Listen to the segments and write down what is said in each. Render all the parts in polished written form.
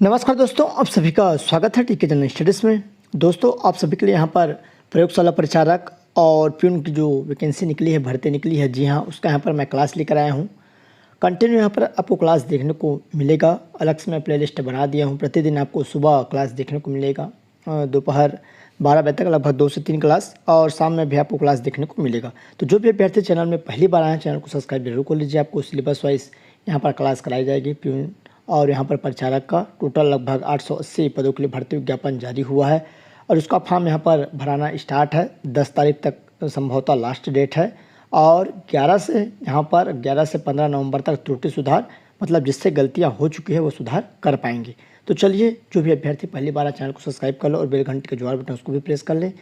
नमस्कार दोस्तों, आप सभी का स्वागत है टीके जनरल स्टडीज़ में। दोस्तों, आप सभी के लिए यहाँ पर प्रयोगशाला परिचारक और प्यून की जो वैकेंसी निकली है, भर्ती निकली है, जी हाँ, उसका यहाँ पर मैं क्लास लेकर आया हूँ। कंटिन्यू यहाँ पर आपको क्लास देखने को मिलेगा। अलग से मैं प्लेलिस्ट बना दिया हूँ। प्रतिदिन आपको सुबह क्लास देखने को मिलेगा, दोपहर 12 बजे तक लगभग 2 से 3 क्लास, और शाम में भी आपको क्लास देखने को मिलेगा। तो जो भी अभ्यर्थी चैनल में पहली बार आए हैं, चैनल को सब्सक्राइब जरूर कर लीजिए। आपको सिलेबस वाइज यहाँ पर क्लास कराई जाएगी। प्यून और यहाँ पर परिचारक का टोटल लगभग 880 पदों के लिए भर्ती विज्ञापन जारी हुआ है, और उसका फॉर्म यहाँ पर भराना स्टार्ट है। 10 तारीख तक संभवतः लास्ट डेट है, और 11 से 15 नवंबर तक त्रुटि सुधार, मतलब जिससे गलतियाँ हो चुकी है वो सुधार कर पाएंगे। तो चलिए, जो भी अभ्यर्थी पहली बार चैनल को सब्सक्राइब कर लो और बेल घंटे के ज्वार बटन उसको भी प्रेस कर लें।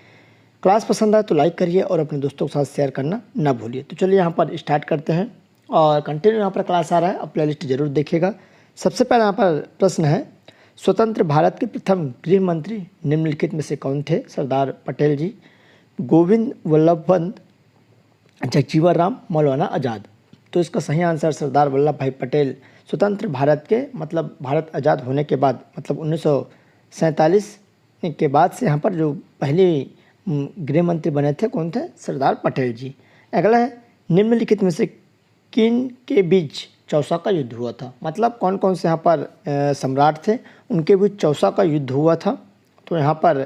क्लास पसंद आए तो लाइक करिए और अपने दोस्तों के साथ शेयर करना ना भूलिए। तो चलिए यहाँ पर स्टार्ट करते हैं, और कंटिन्यू यहाँ पर क्लास आ रहा है, अब प्ले लिस्ट जरूर देखिएगा। सबसे पहले यहाँ पर प्रश्न है, स्वतंत्र भारत के प्रथम गृह मंत्री निम्नलिखित में से कौन थे? सरदार पटेल जी, गोविंद वल्लभ पंत, जगजीवन राम, मौलाना आज़ाद। तो इसका सही आंसर सरदार वल्लभ भाई पटेल स्वतंत्र भारत के, मतलब भारत आज़ाद होने के बाद, मतलब 1947 के बाद से यहाँ पर जो पहले गृह मंत्री बने थे, कौन थे? सरदार पटेल जी। अगला है, निम्नलिखित में से किन के बीच चौसा का युद्ध हुआ था? मतलब कौन कौन से यहाँ पर सम्राट थे, उनके बीच चौसा का युद्ध हुआ था। तो यहाँ पर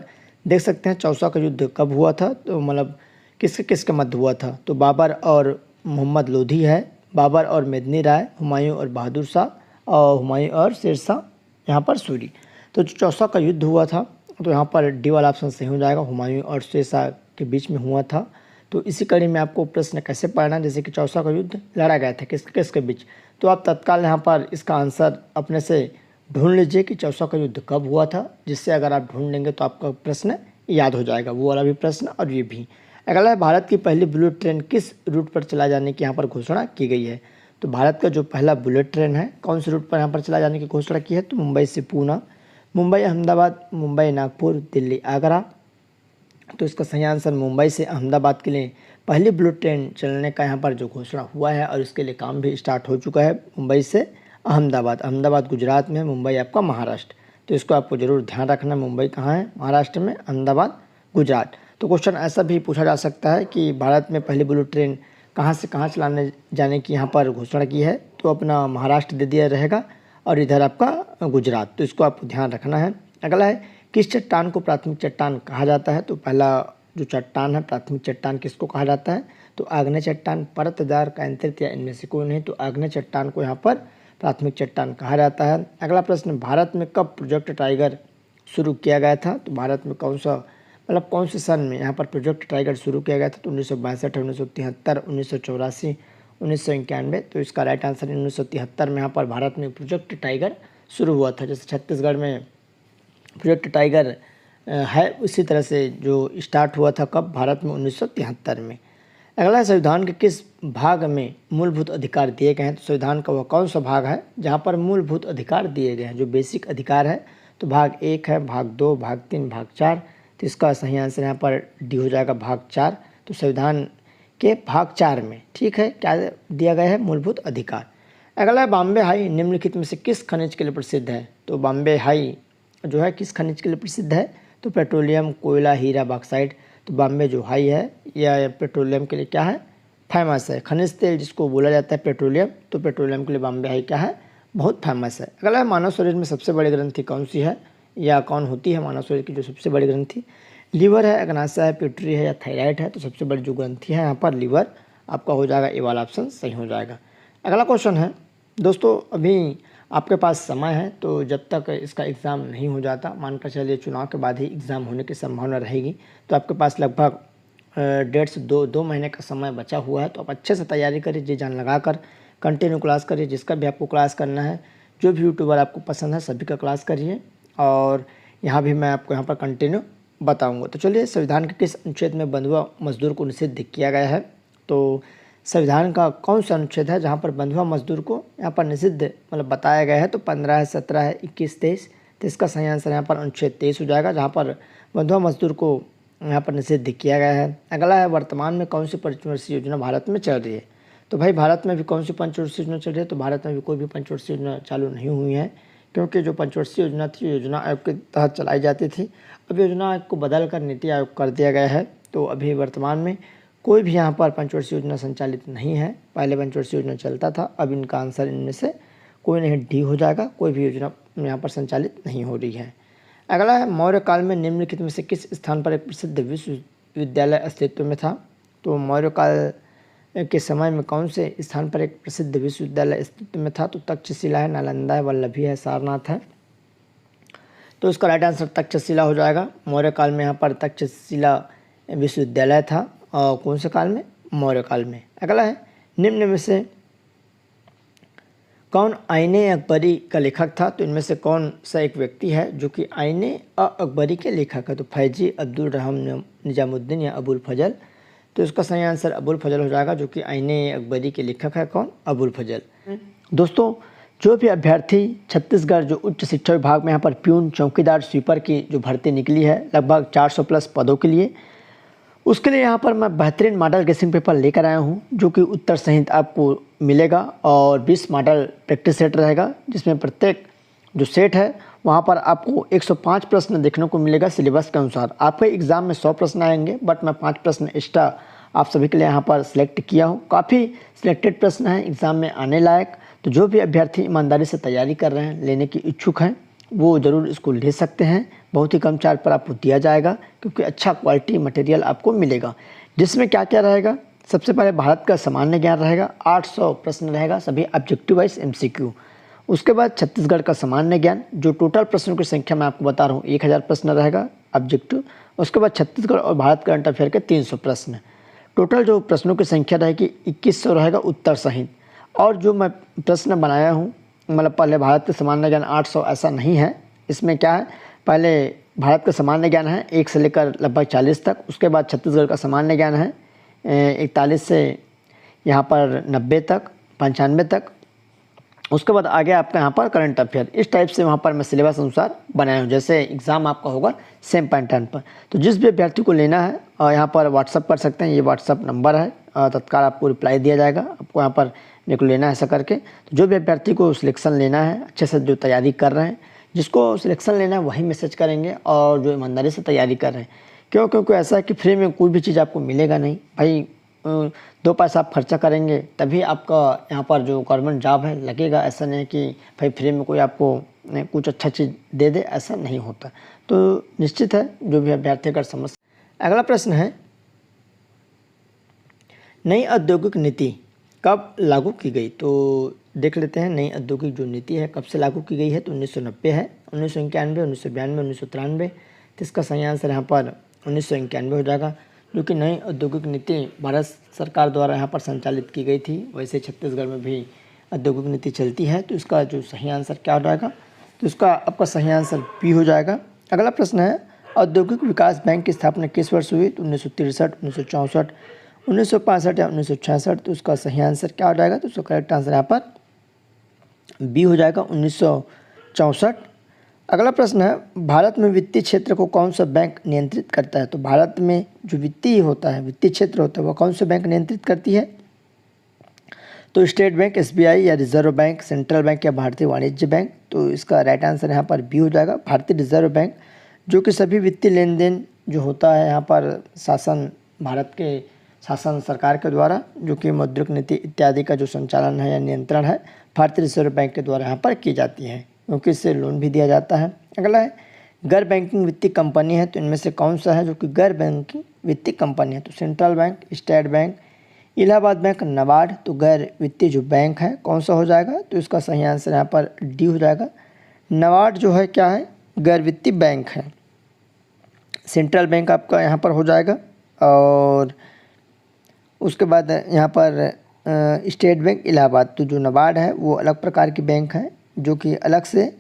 देख सकते हैं चौसा का युद्ध कब हुआ था, तो मतलब किसके किसके मध्य हुआ था। तो बाबर और मोहम्मद लोधी है, बाबर और मेदिनी राय, हुमायूं और बहादुर शाह, और हुमायूं और शेर शाह यहाँ पर सूरी। तो जो चौसा का युद्ध हुआ था, तो यहाँ पर डी वाला ऑप्शन सही हो जाएगा, हुमायूं और शेर शाह के बीच में हुआ था। तो इसी कड़ी में आपको प्रश्न कैसे पढ़ना, जैसे कि चौसा का युद्ध लड़ा गया था किसके किसके बीच, तो आप तत्काल यहाँ पर इसका आंसर अपने से ढूंढ लीजिए कि चौसा का युद्ध कब हुआ था, जिससे अगर आप ढूंढ लेंगे तो आपका प्रश्न याद हो जाएगा, वो वाला भी प्रश्न और ये भी। अगला है, भारत की पहली बुलेट ट्रेन किस रूट पर चला जाने की यहाँ पर घोषणा की गई है? तो भारत का जो पहला बुलेट ट्रेन है, कौन से रूट पर यहाँ पर चला जाने की घोषणा की है? तो मुंबई से पूना, मुंबई अहमदाबाद, मुंबई नागपुर, दिल्ली आगरा। तो इसका सही आंसर मुंबई से अहमदाबाद के लिए पहली बुलेट ट्रेन चलने का यहाँ पर जो घोषणा हुआ है, और इसके लिए काम भी स्टार्ट हो चुका है। मुंबई से अहमदाबाद, अहमदाबाद गुजरात में, मुंबई आपका महाराष्ट्र। तो इसको आपको जरूर ध्यान रखना, मुंबई कहाँ है? महाराष्ट्र में, अहमदाबाद गुजरात। तो क्वेश्चन ऐसा भी पूछा जा सकता है कि भारत में पहली बुलेट ट्रेन कहाँ से कहाँ चलाने जाने की यहाँ पर घोषणा की है, तो अपना महाराष्ट्र दे दिया रहेगा, और इधर आपका गुजरात। तो इसको आपको ध्यान रखना है। अगला है, किस चट्टान को प्राथमिक चट्टान कहा जाता है? तो पहला जो चट्टान है, प्राथमिक चट्टान किसको कहा जाता है? तो आग्नेय चट्टान, परतदार, कैंतित, या इनमें से कोई नहीं। तो आग्नेय चट्टान को यहाँ पर प्राथमिक चट्टान कहा जाता है। अगला प्रश्न, भारत में कब प्रोजेक्ट टाइगर शुरू किया गया था? तो भारत में कौन सा, मतलब कौन से सन में यहाँ पर प्रोजेक्ट टाइगर शुरू किया गया था? तो 1962, 1973, 1984, 1991। तो इसका राइट आंसर 1973 में यहाँ पर भारत में प्रोजेक्ट टाइगर शुरू हुआ था। जैसे छत्तीसगढ़ में प्रोजेक्ट टाइगर है, उसी तरह से जो स्टार्ट हुआ था कब? भारत में 1973 में। अगला, संविधान के किस भाग में मूलभूत अधिकार दिए गए हैं? तो संविधान का वह कौन सा भाग है जहाँ पर मूलभूत अधिकार दिए गए हैं, जो बेसिक अधिकार है? तो भाग 1 है, भाग 2, भाग 3, भाग 4। तो इसका सही आंसर यहाँ पर डी हो जाएगा, भाग 4। तो संविधान के भाग 4 में, ठीक है, क्या दिया गया है? मूलभूत अधिकार। अगला है, बॉम्बे हाई निम्नलिखित में से किस खनिज के लिए प्रसिद्ध है? तो बॉम्बे हाई जो है किस खनिज के लिए प्रसिद्ध है? तो पेट्रोलियम, कोयला, हीरा, बॉक्साइट। तो बॉम्बे जो हाई है या पेट्रोलियम के लिए क्या है? फेमस है। खनिज तेल जिसको बोला जाता है पेट्रोलियम, तो पेट्रोलियम के लिए बॉम्बे हाई क्या है? बहुत फेमस है। अगला है, मानव शरीर में सबसे बड़ी ग्रंथि कौन सी है, या कौन होती है मानव शरीर की जो सबसे बड़ी ग्रंथि? लीवर है, अग्नाशय है, पिट्यूटरी है, या थायराइड है? तो सबसे बड़ी जो ग्रंथि है यहाँ पर लीवर आपका हो जाएगा, ए वाला ऑप्शन सही हो जाएगा। अगला क्वेश्चन है दोस्तों, अभी आपके पास समय है, तो जब तक इसका एग्ज़ाम नहीं हो जाता, मानकर चलिए चुनाव के बाद ही एग्ज़ाम होने की संभावना रहेगी, तो आपके पास लगभग 1.5 से 2 महीने का समय बचा हुआ है। तो आप अच्छे से तैयारी करिए, जी जान लगाकर कंटिन्यू क्लास करिए, जिसका भी आपको क्लास करना है, जो भी यूट्यूबर आपको पसंद है सभी का क्लास करिए, और यहाँ भी मैं आपको यहाँ पर कंटिन्यू बताऊँगा। तो चलिए, संविधान के किस अनुच्छेद में बंधुआ मजदूर को निषिद्ध किया गया है? तो संविधान का कौन सा अनुच्छेद है जहाँ पर बंधुआ मजदूर को यहाँ पर निषिद्ध मतलब बताया गया है? तो 15 है, 17 है, 21, 23। तो इसका सही आंसर यहाँ पर अनुच्छेद 23 हो जाएगा, जहाँ पर बंधुआ मजदूर को यहाँ पर निषिद्ध किया गया है। अगला है, वर्तमान में कौन सी पंचवर्षीय योजना भारत में चल रही है? तो भाई भारत में भी कौन सी पंचवर्षीय योजना चल रही है? तो भारत में भी कोई भी पंचवर्षीय योजना चालू नहीं हुई है, क्योंकि जो पंचवर्षीय योजना थी योजना आयोग के तहत चलाई जाती थी। अब योजना आयोग को बदल कर नीति आयोग कर दिया गया है। तो अभी वर्तमान में कोई भी यहाँ पर पंचवर्षीय योजना संचालित नहीं है। पहले पंचवर्षीय योजना चलता था, अब इनका आंसर इनमें से कोई नहीं, डी हो जाएगा। कोई भी योजना यहाँ पर संचालित नहीं हो रही है। अगला है, मौर्य काल में निम्नलिखित में से किस स्थान पर एक प्रसिद्ध विश्वविद्यालय अस्तित्व में था। तो मौर्य काल के समय में कौन से स्थान पर एक प्रसिद्ध विश्वविद्यालय अस्तित्व में था। तो तक्षशिला है, नालंदा है, वल्लभी है, सारनाथ है। तो इसका राइट आंसर तक्षशिला हो जाएगा। मौर्य काल में यहाँ पर तक्षशिला विश्वविद्यालय था। और कौन से काल में? मौर्य काल में। अगला है, निम्न में से कौन आईने अकबरी का लेखक था। तो इनमें से कौन सा एक व्यक्ति है जो कि आईने अकबरी के लेखक है। तो फैजी, अब्दुल रहमान निजामुद्दीन या अबुल फजल। तो इसका सही आंसर अबुल फजल हो जाएगा, जो कि आईने अकबरी के लेखक है। कौन? अबुल फजल। दोस्तों, जो भी अभ्यर्थी छत्तीसगढ़ जो उच्च शिक्षा विभाग में यहाँ पर प्यून, चौकीदार, स्वीपर की जो भर्ती निकली है लगभग 400 प्लस पदों के लिए, उसके लिए यहाँ पर मैं बेहतरीन मॉडल गेसिंग पेपर लेकर आया हूँ, जो कि उत्तर सहित आपको मिलेगा और 20 मॉडल प्रैक्टिस सेट रहेगा, जिसमें प्रत्येक जो सेट है वहाँ पर आपको 105 प्रश्न देखने को मिलेगा सिलेबस के अनुसार। आपके एग्ज़ाम में 100 प्रश्न आएंगे, बट मैं 5 प्रश्न एक्स्ट्रा आप सभी के लिए यहाँ पर सिलेक्ट किया हूँ। काफ़ी सिलेक्टेड प्रश्न हैं एग्ज़ाम में आने लायक। तो जो भी अभ्यर्थी ईमानदारी से तैयारी कर रहे हैं, लेने की इच्छुक हैं, वो ज़रूर इसको ले सकते हैं। बहुत ही कम चार्ज पर आपको दिया जाएगा, क्योंकि अच्छा क्वालिटी मटेरियल आपको मिलेगा। जिसमें क्या क्या रहेगा? सबसे पहले भारत का सामान्य ज्ञान रहेगा, 800 प्रश्न रहेगा, सभी ऑब्जेक्टिव वाइज MCQ। उसके बाद छत्तीसगढ़ का सामान्य ज्ञान, जो टोटल प्रश्नों की संख्या मैं आपको बता रहा हूँ 1000 प्रश्न रहेगा ऑब्जेक्टिव। उसके बाद छत्तीसगढ़ और भारत करंट अफेयर के 300 प्रश्न। टोटल जो प्रश्नों की संख्या रहेगी 2100 रहेगा उत्तर सहित। और जो मैं प्रश्न बनाया हूँ, मतलब पहले भारत का सामान्य ज्ञान 800 ऐसा नहीं है। इसमें क्या है, पहले भारत का सामान्य ज्ञान है 1 से लेकर लगभग 40 तक। उसके बाद छत्तीसगढ़ का सामान्य ज्ञान है 41 से यहाँ पर 90 तक, 95 तक। उसके बाद आगे आपका यहाँ पर करंट अफेयर। इस टाइप से वहाँ पर मैं सिलेबस अनुसार बनाया हूँ, जैसे एग्ज़ाम आपका होगा सेम पैटर्न पर। तो जिस भी अभ्यर्थी को लेना है यहाँ पर व्हाट्सअप कर सकते हैं, ये व्हाट्सअप नंबर है, तत्काल आपको रिप्लाई दिया जाएगा। आपको यहाँ पर मेरे को लेना है ऐसा करके। तो जो भी अभ्यर्थी को सिलेक्शन लेना है, अच्छे से जो तैयारी कर रहे हैं, जिसको सिलेक्शन लेना है वही मैसेज करेंगे, और जो ईमानदारी से तैयारी कर रहे हैं। क्योंकि ऐसा है कि फ्री में कोई भी चीज़ आपको मिलेगा नहीं भाई। 2 पैसा आप खर्चा करेंगे तभी आपका यहाँ पर जो गवर्नमेंट जॉब है लगेगा। ऐसा नहीं कि भाई फ्री में कोई आपको कुछ अच्छा चीज़ दे दे, ऐसा नहीं होता। तो निश्चित है जो भी अभ्यर्थी कर समझ। अगला प्रश्न है, नई औद्योगिक नीति कब लागू की गई। तो देख लेते हैं, नई औद्योगिक जो नीति है कब से लागू की गई है। तो 1990 है, 1991, 1992, 1993। तो इसका सही आंसर यहाँ पर 1991 हो जाएगा, जो कि नई औद्योगिक नीति भारत सरकार द्वारा यहाँ पर संचालित की गई थी। वैसे छत्तीसगढ़ में भी औद्योगिक नीति चलती है। तो इसका जो सही आंसर क्या हो जाएगा? तो इसका आपका सही आंसर बी हो जाएगा। अगला प्रश्न है, औद्योगिक विकास बैंक की स्थापना किस वर्ष हुई। तो 1963, 1964, 1965 या 1966। तो उसका सही आंसर क्या हो जाएगा? तो उसका करेक्ट आंसर यहाँ पर बी हो जाएगा, 1964। अगला प्रश्न है, भारत में वित्तीय क्षेत्र को कौन सा बैंक नियंत्रित करता है। तो भारत में जो वित्तीय होता है, वित्तीय क्षेत्र होता है, वो कौन सा बैंक नियंत्रित करती है। तो स्टेट बैंक, SBI या रिजर्व बैंक, सेंट्रल बैंक या भारतीय वाणिज्य बैंक। तो इसका राइट आंसर यहाँ पर बी हो जाएगा, भारतीय रिजर्व बैंक, जो कि सभी वित्तीय लेन देन जो होता है यहाँ पर शासन, भारत के शासन सरकार के द्वारा, जो कि मौद्रिक नीति इत्यादि का जो संचालन है या नियंत्रण है, भारतीय रिजर्व बैंक के द्वारा यहाँ पर की जाती है, क्योंकि इससे लोन भी दिया जाता है। अगला है, गैर बैंकिंग वित्तीय कंपनी है। तो इनमें से कौन सा है जो कि गैर बैंकिंग वित्तीय कंपनी है। तो central bank, state bank, Allahabad bank, NABARD. तो गैर वित्तीय जो बैंक है कौन सा हो जाएगा। तो इसका सही आंसर यहाँ पर डी हो जाएगा, नबार्ड जो है क्या है, गैर वित्तीय बैंक है। सेंट्रल बैंक आपका यहाँ पर हो जाएगा, और उसके बाद यहाँ पर स्टेट बैंक, इलाहाबाद। तो जो नबार्ड है वो अलग प्रकार की बैंक है, जो कि अलग से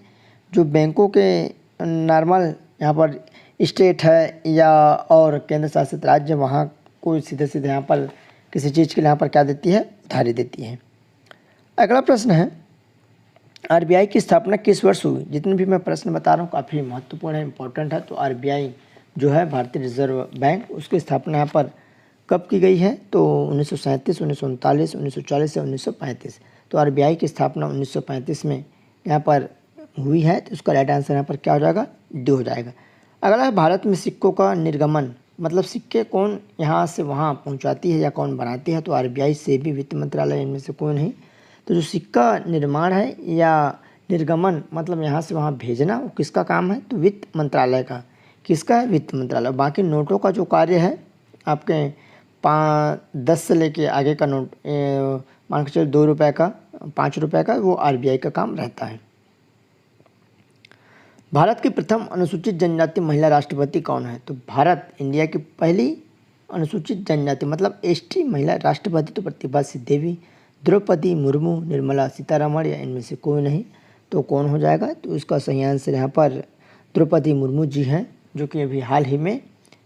जो बैंकों के नॉर्मल यहाँ पर स्टेट है या और केंद्र शासित राज्य, वहाँ को सीधे सीधे यहाँ पर किसी चीज़ के लिए यहाँ पर क्या देती है, उधारी देती है। अगला प्रश्न है, RBI की स्थापना किस वर्ष हुई। जितने भी मैं प्रश्न बता रहा हूँ काफ़ी महत्वपूर्ण है, इंपॉर्टेंट है। तो RBI जो है भारतीय रिजर्व बैंक, उसकी स्थापना यहाँ पर कब की गई है। तो 1937, 1939, 1940 या 1935। तो RBI की स्थापना 1935 में यहाँ पर हुई है, तो उसका राइट आंसर यहाँ पर क्या हो जाएगा, डी हो जाएगा। अगला है भारत में सिक्कों का निर्गमन, मतलब सिक्के कौन यहाँ से वहाँ पहुँचाती है या कौन बनाती है, तो आरबीआई, सेबी, वित्त मंत्रालय, इनमें से कोई नहीं। तो जो सिक्का निर्माण है या निर्गमन मतलब यहाँ से वहाँ भेजना, वो किसका काम है, तो वित्त मंत्रालय का। किसका है, वित्त मंत्रालय। बाकी नोटों का जो कार्य है आपके 10 से लेके आगे का नोट, मान के चलो 2 रुपये का, 5 रुपये का, वो आरबीआई का काम रहता है। भारत की प्रथम अनुसूचित जनजाति महिला राष्ट्रपति कौन है, तो भारत इंडिया की पहली अनुसूचित जनजाति मतलब एसटी महिला राष्ट्रपति तो प्रतिभा सिंह देवी, द्रौपदी मुर्मू, निर्मला सीतारमण या इनमें से कोई नहीं। तो कौन हो जाएगा, तो इसका सही आंसर यहाँ पर द्रौपदी मुर्मू जी हैं, जो कि अभी हाल ही में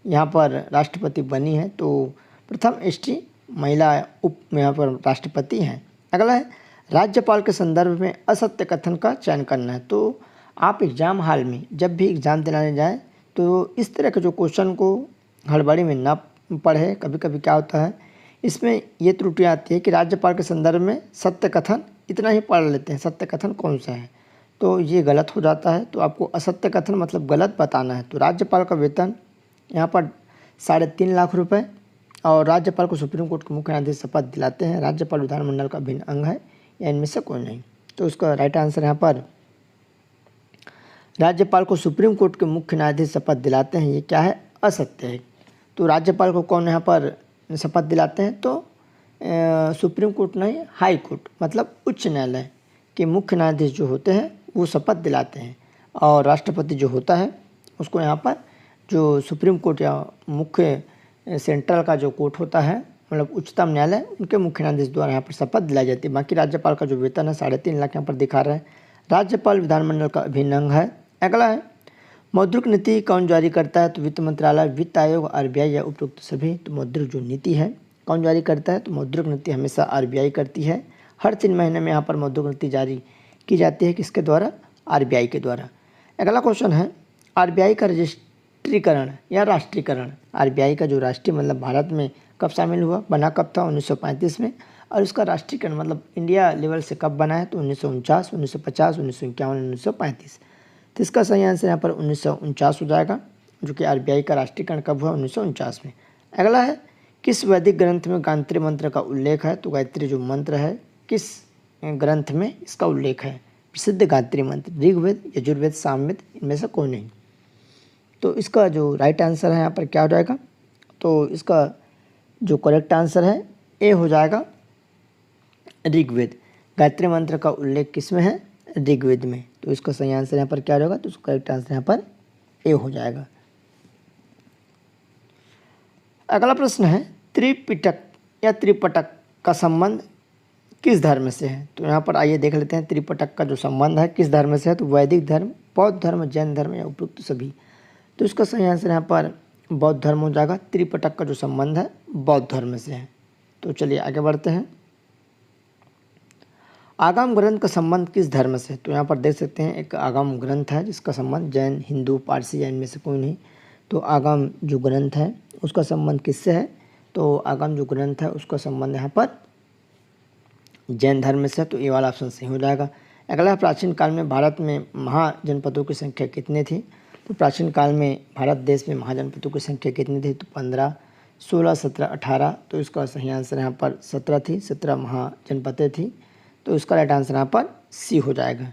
यहाँ पर राष्ट्रपति बनी है। तो प्रथम एसटी महिला यहाँ पर राष्ट्रपति हैं। अगला है राज्यपाल के संदर्भ में असत्य कथन का चयन करना है। तो आप एग्ज़ाम हॉल में जब भी एग्ज़ाम दिलाने जाएं तो इस तरह के जो क्वेश्चन को हड़बड़ी में ना पढ़े। कभी कभी क्या होता है, इसमें ये त्रुटियाँ आती है कि राज्यपाल के संदर्भ में सत्य कथन इतना ही पढ़ लेते हैं, सत्य कथन कौन सा है, तो ये गलत हो जाता है। तो आपको असत्य कथन मतलब गलत बताना है। तो राज्यपाल का वेतन यहाँ पर 3.5 लाख रुपए, और राज्यपाल को सुप्रीम कोर्ट के मुख्य न्यायाधीश शपथ दिलाते हैं। राज्यपाल विधानमंडल का अभिन्न अंग है या इनमें से कोई नहीं। तो उसका राइट आंसर यहाँ पर राज्यपाल को सुप्रीम कोर्ट के मुख्य न्यायाधीश शपथ दिलाते हैं, ये क्या है, असत्य है। तो राज्यपाल को कौन यहाँ पर शपथ दिलाते हैं, तो सुप्रीम कोर्ट नहीं, हाई कोर्ट मतलब उच्च न्यायालय के मुख्य न्यायाधीश जो होते हैं वो शपथ दिलाते हैं। और राष्ट्रपति जो होता है उसको यहाँ पर जो सुप्रीम कोर्ट या मुख्य सेंट्रल का जो कोर्ट होता है मतलब उच्चतम न्यायालय, उनके मुख्य न्यायाधीश द्वारा यहाँ पर शपथ दिलाई जाती है। बाकी राज्यपाल का जो वेतन है 3.5 लाख यहाँ पर दिखा रहा है। राज्यपाल विधानमंडल का अभिन्न अंग है। अगला है मौद्रिक नीति कौन जारी करता है, तो वित्त मंत्रालय, वित्त आयोग, आरबीआई या उपरोक्त सभी। तो मौद्रिक जो नीति है कौन जारी करता है, तो मौद्रिक नीति हमेशा आरबीआई करती है। हर 3 महीने में यहाँ पर मौद्रिक नीति जारी की जाती है, किसके द्वारा, आरबीआई के द्वारा। अगला क्वेश्चन है आरबीआई का रजिस्ट्रीकरण या राष्ट्रीयकरण, आरबीआई का जो राष्ट्रीय मतलब भारत में कब शामिल हुआ, बना कब था, 1935 में। और उसका राष्ट्रीयकरण मतलब इंडिया लेवल से कब बना है, तो 1949, 1950, 1951, 1935। तो इसका सही आंसर यहाँ पर 1949 हो जाएगा, जो कि आरबीआई का राष्ट्रीयकरण कब हुआ, 1949 में। अगला है किस वैदिक ग्रंथ में गायत्री मंत्र का उल्लेख है, तो गायत्री जो मंत्र है किस ग्रंथ में इसका उल्लेख है, प्रसिद्ध गायत्री मंत्र, ऋग्वेद, यजुर्वेद, सामवेद, इनमें से कोई नहीं। तो इसका जो राइट आंसर है यहाँ पर क्या हो जाएगा, तो इसका जो करेक्ट आंसर है ए हो जाएगा, ऋग्वेद। गायत्री मंत्र का उल्लेख किस में है, ऋग्वेद में। तो इसका सही आंसर यहाँ पर क्या होगा, तो इसका करेक्ट आंसर यहाँ पर ए हो जाएगा। अगला प्रश्न है त्रिपिटक या त्रिपटक का संबंध किस धर्म से है। तो यहाँ पर आइए देख लेते हैं त्रिपटक का जो संबंध है किस धर्म से है, तो वैदिक धर्म, बौद्ध धर्म, जैन धर्म या उपरोक्त सभी। तो इसका सही आंसर यहाँ पर बौद्ध धर्म हो जाएगा। त्रिपटक का जो संबंध है बौद्ध धर्म से है। तो चलिए आगे बढ़ते हैं। आगम ग्रंथ का संबंध किस धर्म से, तो यहाँ पर देख सकते हैं एक आगम ग्रंथ है जिसका संबंध जैन, हिंदू, पारसी या इनमें से कोई नहीं। तो आगम जो ग्रंथ है उसका संबंध किससे है, तो आगम जो ग्रंथ है उसका संबंध यहाँ पर जैन धर्म से। तो ये वाला ऑप्शन सही हो जाएगा। अगला प्राचीन काल में भारत में महाजनपदों की संख्या कितनी थी, तो प्राचीन काल में भारत देश में महाजनपदों की संख्या कितनी थी, तो 15, 16, 17, 18। तो इसका सही आंसर यहाँ पर 17 थी, 17 महाजनपदें थी। तो इसका राइट आंसर यहाँ पर सी हो जाएगा।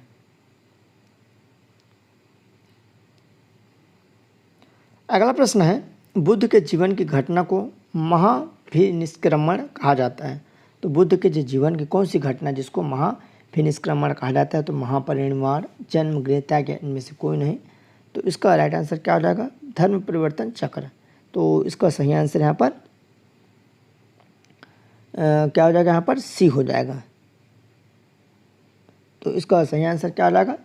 अगला प्रश्न है बुद्ध के जीवन की घटना को महाभिनिष्क्रमण कहा जाता है। तो बुद्ध के जीवन की कौन सी घटना जिसको महाभिनिष्क्रमण कहा जाता है, तो महापरिनिर्वाण, जन्म, गृह त्याग या इनमें से कोई नहीं। तो इसका राइट आंसर क्या हो जाएगा, धर्म परिवर्तन चक्र। तो इसका सही आंसर यहाँ पर क्या हो जाएगा, यहाँ पर सी हो जाएगा। तो इसका सही आंसर क्या हो जाएगा,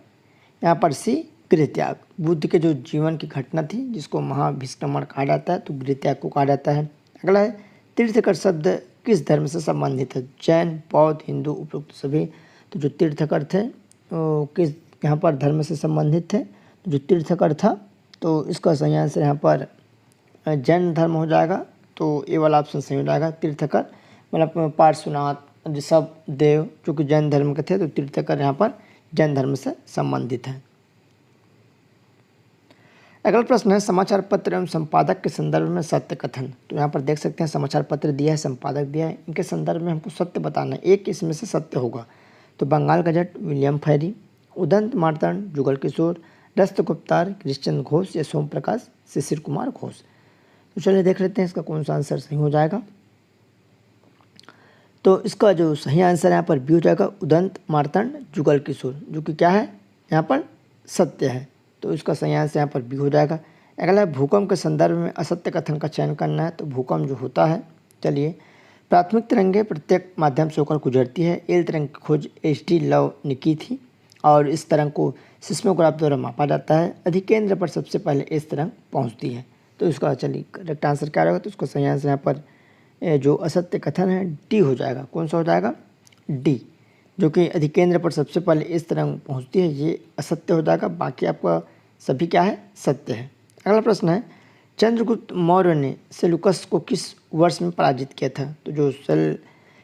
यहाँ पर सी, गृह त्याग। बुद्ध के जो जीवन की घटना थी जिसको महाभिष्क्रमण कहा जाता है, तो गृह त्याग को कहा जाता है। अगला है तीर्थकर शब्द किस धर्म से संबंधित है, जैन, बौद्ध, हिंदू, उपरोक्त सभी। तो जो तीर्थकर थे वो किस यहाँ पर धर्म से संबंधित थे, जो तीर्थकर था तो इसका सही आंसर यहाँ पर जैन धर्म हो जाएगा। तो ये वाला ऑप्शन सही हो जाएगा। तीर्थकर मतलब पार्श्वनाथ, ऋषभ देव जो कि जैन धर्म के थे, तो तीर्थकर यहाँ पर जैन धर्म से संबंधित है। अगला प्रश्न है समाचार पत्र एवं संपादक के संदर्भ में सत्य कथन। तो यहाँ पर देख सकते हैं समाचार पत्र दिया है, संपादक दिया है, इनके संदर्भ में हमको सत्य बताना है, एक इसमें से सत्य होगा। तो बंगाल गजट विलियम फैरी, उदंत मार्तंड जुगल किशोर, रस्त गुप्तार कृष्णचंद्र घोष या सोम प्रकाश शिशिर कुमार घोष। तो चलिए देख लेते हैं इसका कौन सा आंसर सही हो जाएगा। तो इसका जो सही आंसर यहाँ पर बी हो जाएगा, उदंत मार्तंड जुगल किशोर, जो कि क्या है यहाँ पर सत्य है। तो इसका सही आंसर यहाँ पर बी हो जाएगा। अगला है भूकंप के संदर्भ में असत्य कथन का चयन करना है। तो भूकंप जो होता है, चलिए, प्राथमिक तरंगें प्रत्येक माध्यम से होकर गुजरती है। एल तरंग की खोज HD लव ने की थी और इस तरंग को सिस्मोग्राफ द्वारा मापा जाता है। अधिकेंद्र पर सबसे पहले इस तरंग पहुँचती है। तो इसका चलिए करेक्ट आंसर क्या रहेगा। तो इसका सही आंसर यहाँ पर जो असत्य कथन है डी हो जाएगा। कौन सा हो जाएगा? डी, जो कि अधिकेंद्र पर सबसे पहले इस तरंग पहुंचती है, ये असत्य हो जाएगा। बाकी आपका सभी क्या है? सत्य है। अगला प्रश्न है चंद्रगुप्त मौर्य ने सेल्यूकस को किस वर्ष में पराजित किया था। तो जो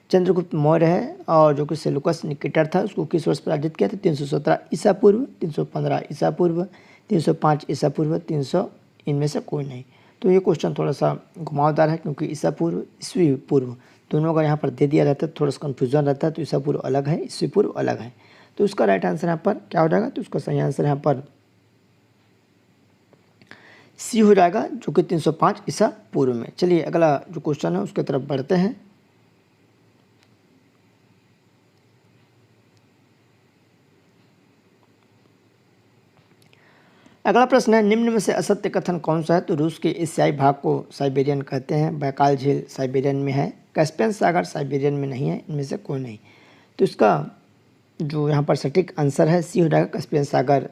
चंद्रगुप्त मौर्य है और जो कि सेल्यूकस निकेटर था, उसको किस वर्ष पराजित किया था? 317 ईसा पूर्व, 315 ईसा पूर्व, 305 ईसा पूर्व, 300 इनमें से कोई नहीं। तो ये क्वेश्चन थोड़ा सा घुमावदार है, क्योंकि ईसा पूर्व ईस्वी पूर्व दोनों का यहाँ पर दे दिया रहता है, थोड़ा सा कन्फ्यूजन रहता है। तो ईसा पूर्व अलग है, ईस्वी पूर्व अलग है। तो उसका राइट आंसर यहाँ पर क्या हो जाएगा? तो उसका सही आंसर यहाँ पर सी हो जाएगा, जो कि 305 ईसा पूर्व में। चलिए अगला जो क्वेश्चन है उसके तरफ बढ़ते हैं। अगला प्रश्न है निम्न में से असत्य कथन कौन सा है। तो रूस के एशियाई भाग को साइबेरियन कहते हैं। बैकाल झील साइबेरियन में है। कैस्पियन सागर साइबेरियन में नहीं है। इनमें से कोई नहीं। तो इसका जो यहाँ पर सटीक आंसर है सी हो जाएगा, कैस्पियन सागर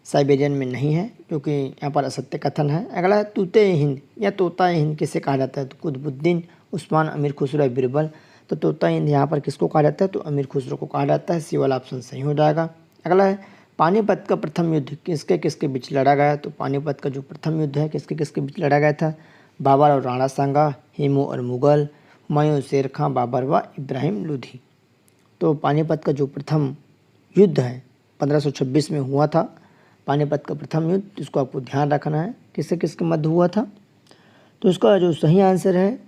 साइबेरियन में नहीं है, जो कि यहाँ पर असत्य कथन है। अगला है तूते हिंद या तोता हिंद किसे कहा जाता है। तो कुतुबुद्दीन, उस्मान, अमीर खुसरो, बिरबल। तो तोता हिंद यहाँ पर किसको कहा जाता है? तो अमीर खुसरो को कहा जाता है। सी वाला ऑप्शन सही हो जाएगा। अगला है पानीपत का प्रथम युद्ध किसके किसके बीच लड़ा गया। तो पानीपत का जो प्रथम युद्ध है किसके किसके बीच लड़ा गया था? बाबर और राणा सांगा, हेमू और मुगल, हुमायूं शेर खां, बाबर व इब्राहिम लोधी। तो पानीपत का जो प्रथम युद्ध है 1526 में हुआ था। पानीपत का प्रथम युद्ध, इसको आपको ध्यान रखना है किससे किसके मध्य हुआ था। तो इसका जो सही आंसर है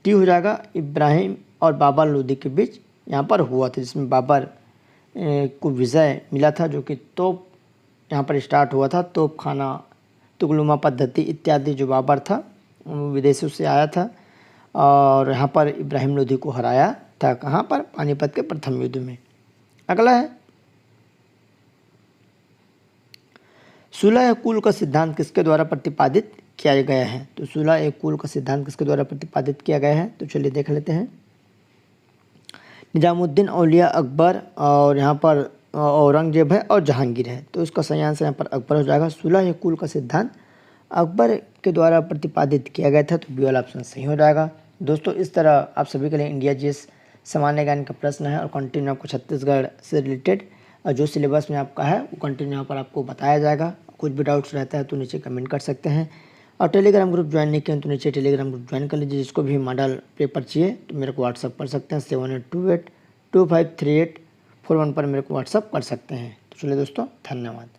टी हो जाएगा, इब्राहिम और बाबर लोधी के बीच यहाँ पर हुआ था, जिसमें बाबर को विजय मिला था, जो कि तोप यहाँ पर स्टार्ट हुआ था। तोप खाना, तुगलुमा पद्धति इत्यादि जो बाबर था विदेशों से आया था और यहाँ पर इब्राहिम लोधी को हराया था। कहाँ पर? पानीपत के प्रथम युद्ध में। अगला है सुलह-ए-कुल का सिद्धांत किसके द्वारा प्रतिपादित किया गया है। तो सुलह-ए-कुल का सिद्धांत किसके द्वारा प्रतिपादित किया गया है। तो चलिए देख लेते हैं। निजामुद्दीन औलिया अकबर और यहाँ पर औरंगजेब है और जहांगीर है। तो इसका सही आंसर यहाँ पर अकबर हो जाएगा। सुलह-ए-कुल का सिद्धांत अकबर के द्वारा प्रतिपादित किया गया था। तो बी वाला ऑप्शन सही हो जाएगा। दोस्तों इस तरह आप सभी के लिए इंडिया जीएस सामान्य ज्ञान का प्रश्न है और कंटिन्यू आपको छत्तीसगढ़ से रिलेटेड और जो सिलेबस में आपका है वो कंटिन्यू यहाँ पर आपको बताया जाएगा। कुछ भी डाउट्स रहता है तो नीचे कमेंट कर सकते हैं और टेलीग्राम ग्रुप ज्वाइन नहीं किया तो नीचे टेलीग्राम ग्रुप ज्वाइन कर लीजिए। जिसको भी मॉडल पेपर चाहिए तो मेरे को व्हाट्सअप कर सकते हैं 7828253841 पर मेरे को व्हाट्सअप कर सकते हैं। तो चलिए दोस्तों, धन्यवाद।